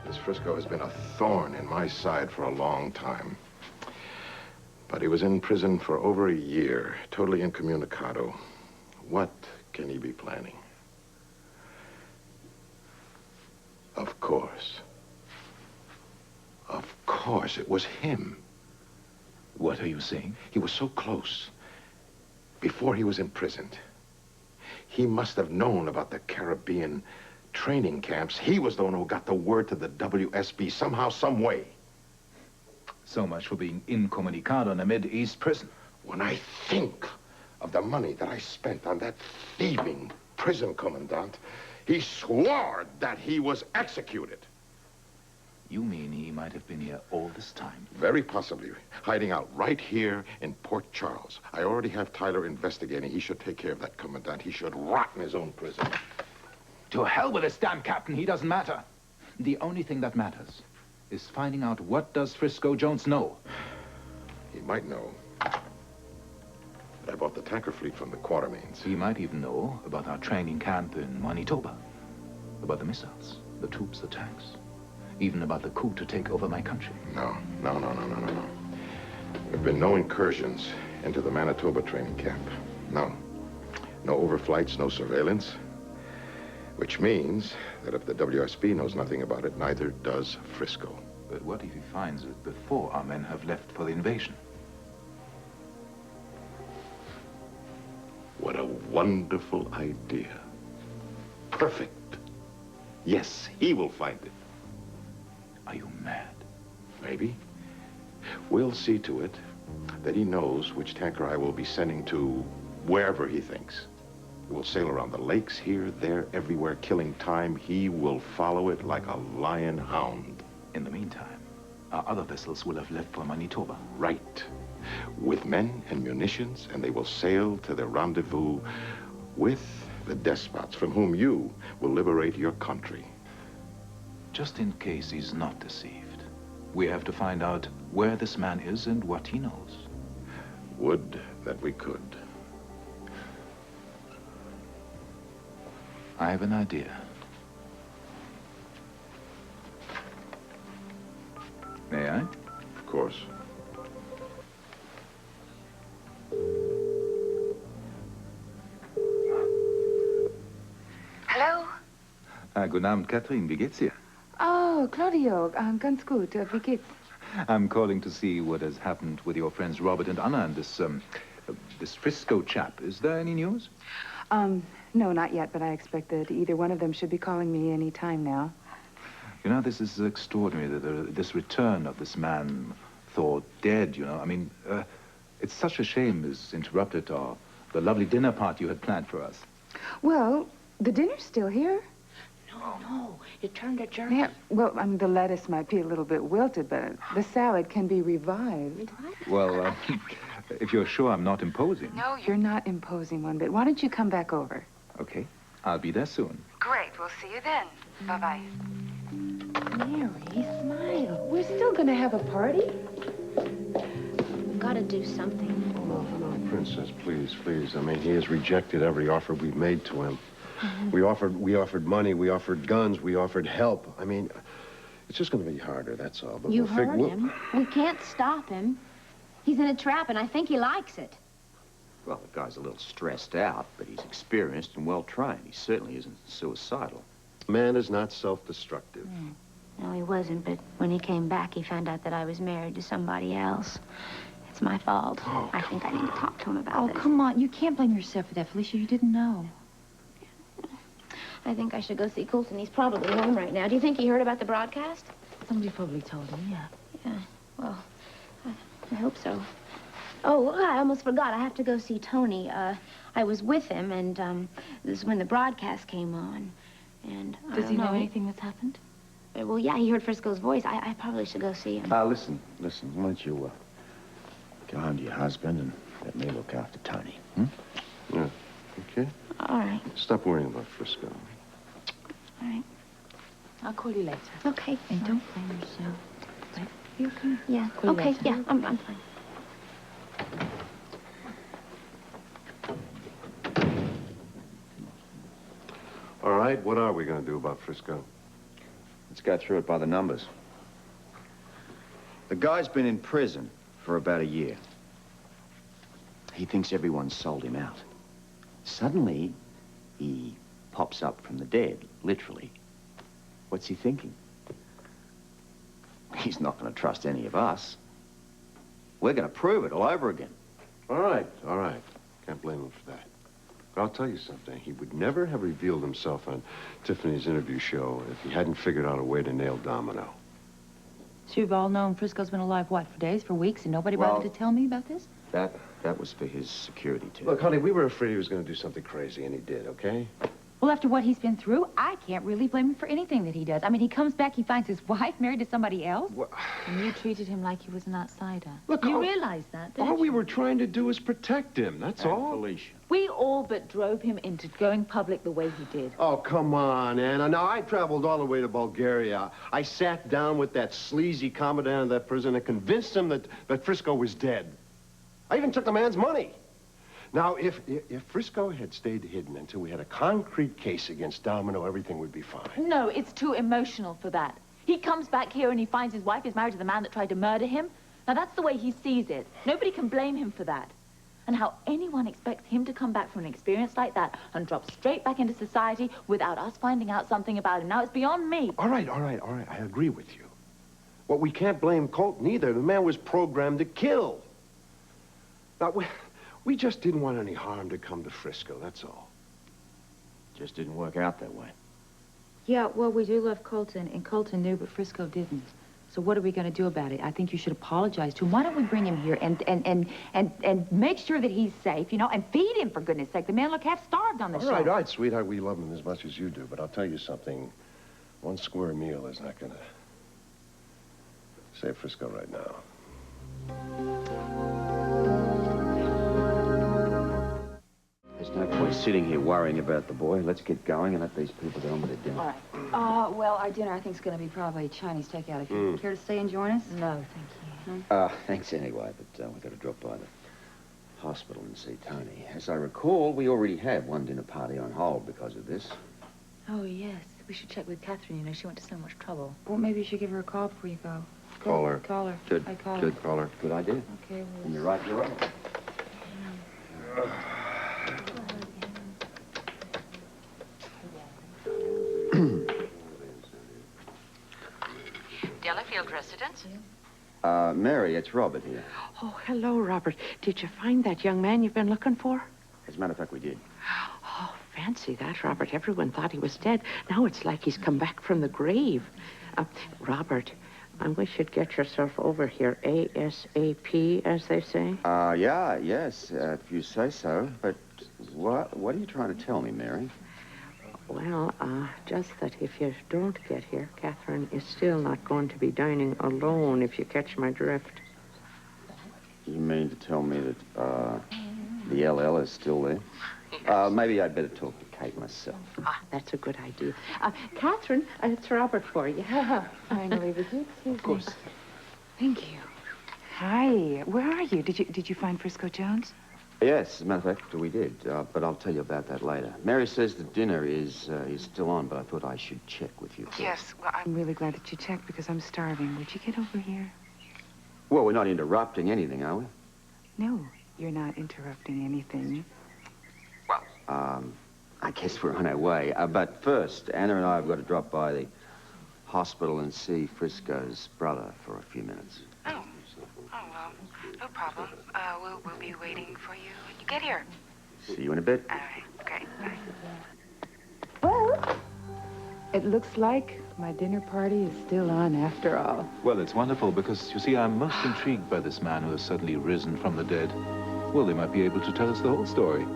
This Frisco has been a thorn in my side for a long time. But he was in prison for over a year, totally incommunicado. What can he be planning? Of course. Of course, it was him. What are you saying? He was so close. Before he was imprisoned. He must have known about the Caribbean training camps. He was the one who got the word to the WSB somehow, some way. So much for being incommunicado in a Mid-East prison. When I think of the money that I spent on that thieving prison commandant, he swore that he was executed. You mean he might have been here all this time? Very possibly. Hiding out right here in Port Charles. I already have Tyler investigating. He should take care of that commandant. He should rot in his own prison. To hell with this damn captain. He doesn't matter. The only thing that matters is finding out what does Frisco Jones know. He might know that I bought the tanker fleet from the Quartermains. He might even know about our training camp in Manitoba. About the missiles, the troops, the tanks. Even about the coup to take over my country. No. There have been no incursions into the Manitoba training camp. No. No overflights, no surveillance. Which means that if the WSB knows nothing about it, neither does Frisco. But what if he finds it before our men have left for the invasion? What a wonderful idea. Perfect. Yes, he will find it. Are you mad? Maybe. We'll see to it that he knows which tanker I will be sending to wherever he thinks. It will sail around the lakes, here, there, everywhere, killing time. He will follow it like a lion hound. In the meantime, our other vessels will have left for Manitoba. Right. With men and munitions, and they will sail to their rendezvous with the despots from whom you will liberate your country. Just in case he's not deceived, we have to find out where this man is and what he knows. Would that we could. I have an idea. May I? Of course. Hallo? Guten Abend, Katherine. Wie geht's dir? Oh, Claudio, ganz gut. Wie geht's? I'm calling to see what has happened with your friends Robert and Anna and this Frisco chap. Is there any news? No, not yet, but I expect that either one of them should be calling me any time now. You know, this is extraordinary, this return of this man thought dead, you know. I mean, it's such a shame this interrupted the lovely dinner party you had planned for us. Well, the dinner's still here. No, it turned to jerky. Yeah, well, I mean, the lettuce might be a little bit wilted, but the salad can be revived. Well, if you're sure I'm not imposing. No, you're not imposing one bit. Why don't you come back over? Okay, I'll be there soon. Great, we'll see you then. Bye-bye. Mary, smile. We're still gonna have a party? We've got to do something. No, Princess, please. I mean, he has rejected every offer we've made to him. We offered money, we offered guns, we offered help. I mean, it's just going to be harder, that's all. But You we'll heard him. We can't stop him. He's in a trap, and I think he likes it. Well, the guy's a little stressed out, but he's experienced and well-trained. He certainly isn't suicidal. Man is not self-destructive. No, he wasn't, but when he came back, he found out that I was married to somebody else. It's my fault. Oh, I think I need to talk to him about this. Oh, come on. You can't blame yourself for that, Felicia. You didn't know. I think I should go see Coulson. He's probably home right now. Do you think he heard about the broadcast? Somebody probably told him, yeah. Yeah, well, I hope so. Oh, I almost forgot. I have to go see Tony. I was with him, and this is when the broadcast came on. And Does he know anything that's happened? Well, yeah, he heard Frisco's voice. I probably should go see him. Listen. Why don't you go home to your husband and let me look after Tony, Yeah, okay? All right. Stop worrying about Frisco. All right. I'll call you later. Okay. And don't blame yourself. Right? You okay? Yeah. Call you Okay, later. yeah, I'm fine. All right, what are we going to do about Frisco? Let's go through it by the numbers. The guy's been in prison for about a year. He thinks everyone's sold him out. Suddenly, he pops up from the dead, literally. What's he thinking? He's not going to trust any of us. We're going to prove it all over again. All right, all right. Can't blame him for that. But I'll tell you something. He would never have revealed himself on Tiffany's interview show if he hadn't figured out a way to nail Domino. So you've all known Frisco's been alive, what, for days, for weeks, and nobody bothered to tell me about this? That was for his security, too. Look, honey, we were afraid he was going to do something crazy, and he did, okay? Well, after what he's been through, I can't really blame him for anything that he does. I mean, he comes back, he finds his wife married to somebody else. Well, and you treated him like he was an outsider. Look, you realize that, don't all you? we were trying to do was protect him, that's all. Felicia. We all but drove him into going public the way he did. Oh, come on, Anna. Now, I traveled all the way to Bulgaria. I sat down with that sleazy commandant of that prison and convinced him that Frisco was dead. I even took the man's money. Now, if Frisco had stayed hidden until we had a concrete case against Domino, everything would be fine. No, it's too emotional for that. He comes back here and he finds his wife is married to the man that tried to murder him. Now, that's the way he sees it. Nobody can blame him for that. And how anyone expects him to come back from an experience like that and drop straight back into society without us finding out something about him. Now, it's beyond me. All right, all right, all right. I agree with you. Well, we can't blame Colton either. The man was programmed to kill. Now, we just didn't want any harm to come to Frisco, that's all. Just didn't work out that way. Yeah, well, we do love Colton, and Colton knew, but Frisco didn't. So what are we going to do about it? I think you should apologize to him. Why don't we bring him here and make sure that he's safe, you know, and feed him, for goodness sake. The man looked half-starved on the show. All right, sweetheart. We love him as much as you do, but I'll tell you something. One square meal is not going to save Frisco right now. There's no point sitting here worrying about the boy. Let's get going and let these people get on with their dinner. All right. Well, our dinner, I think, is going to be probably Chinese takeout. If you care to stay and join us? No, thank you. Thanks anyway, but we've got to drop by the hospital and see Tony. As I recall, we already have one dinner party on hold because of this. Oh, yes. We should check with Katherine. You know, she went to so much trouble. Well, maybe you should give her a call before you go. Call her. Call her. Good. I call Good. her. Call her. Good idea. Okay, well... And you're right, you're right. Delafield residence? Mary, it's Robert here. Oh, hello, Robert. Did you find that young man you've been looking for? As a matter of fact, we did. Oh, fancy that, Robert. Everyone thought he was dead. Now it's like he's come back from the grave. Robert, I wish you'd get yourself over here ASAP, as they say. Yes, if you say so. But what are you trying to tell me, Mary? Well, just that if you don't get here, Katherine is still not going to be dining alone, if you catch my drift. You mean to tell me that, the LL is still there? Yes. Maybe I'd better talk to Kate myself. That's a good idea. Katherine, it's Robert for you. Finally, would you excuse me? Of course. Thank you. Hi. Where are you? Did you find Frisco Jones? Yes, as a matter of fact, we did. But I'll tell you about that later. Mary says the dinner is still on, but I thought I should check with you first. Yes. Well, I'm really glad that you checked because I'm starving. Would you get over here? Well, we're not interrupting anything, are we? No, you're not interrupting anything. Well, I guess we're on our way. But first, Anna and I have got to drop by the hospital and see Frisco's brother for a few minutes. Oh, well, no problem. We'll be waiting for you when you get here. See you in a bit. All right, great. Bye. Well, it looks like my dinner party is still on after all. Well, it's wonderful because, you see, I'm most intrigued by this man who has suddenly risen from the dead. Well, they might be able to tell us the whole story.